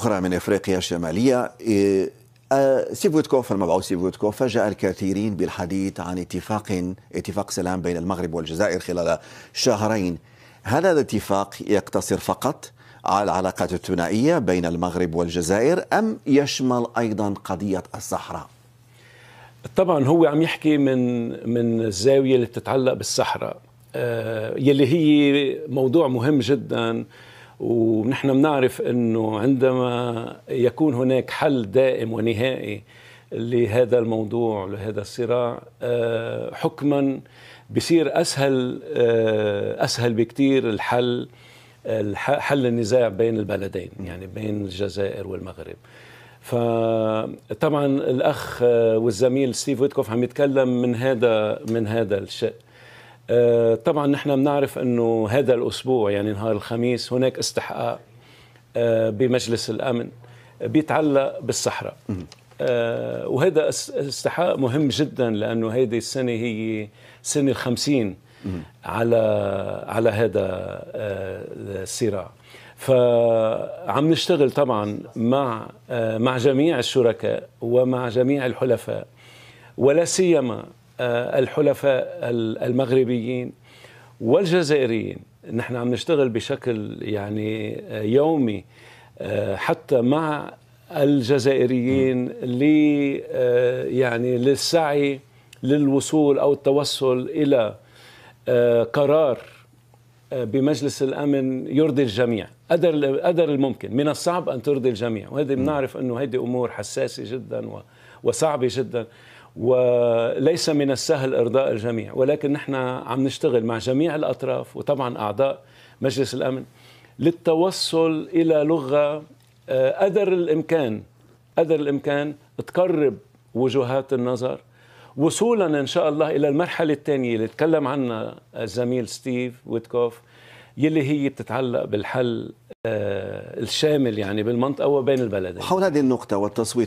أخرى من إفريقيا الشمالية. ستيف ويتكوف المبعوث ستيف ويتكوف فاجأ الكثيرين بالحديث عن اتفاق سلام بين المغرب والجزائر خلال شهرين. هل هذا الاتفاق يقتصر فقط على العلاقات الثنائية بين المغرب والجزائر أم يشمل أيضا قضية الصحراء؟ طبعا هو عم يحكي من الزاوية اللي بتتعلق بالصحراء، يلي هي موضوع مهم جدا. ونحن بنعرف أنه عندما يكون هناك حل دائم ونهائي لهذا الموضوع لهذا الصراع، حكما بصير أسهل بكتير حل النزاع بين البلدين، يعني بين الجزائر والمغرب. فطبعا الأخ والزميل ستيف ويتكوف عم يتكلم من هذا الشيء. طبعا نحن بنعرف أنه هذا الأسبوع يعني نهار الخميس هناك استحقاق بمجلس الأمن بيتعلق بالصحراء، وهذا استحقاق مهم جدا لأنه هذه السنة هي سنة 50 على هذا الصراع. فعم نشتغل طبعا مع جميع الشركاء ومع جميع الحلفاء، ولا سيما الحلفاء المغربيين والجزائريين. نحن عم نشتغل بشكل يعني يومي حتى مع الجزائريين يعني للسعي للوصول أو التوصل إلى قرار بمجلس الأمن يرضي الجميع قدر الممكن. من الصعب أن ترضي الجميع، وهذه بنعرف أنه هذه أمور حساسة جدا وصعبة جدا، وليس من السهل إرضاء الجميع. ولكن نحن عم نشتغل مع جميع الأطراف وطبعا أعضاء مجلس الأمن للتوصل إلى لغة قدر الإمكان تقرب وجهات النظر، وصولا إن شاء الله إلى المرحلة الثانية اللي تكلم عنها الزميل ستيف ويتكوف، يلي هي بتتعلق بالحل الشامل يعني بالمنطقة وبين البلدين. حول هذه النقطة والتصويت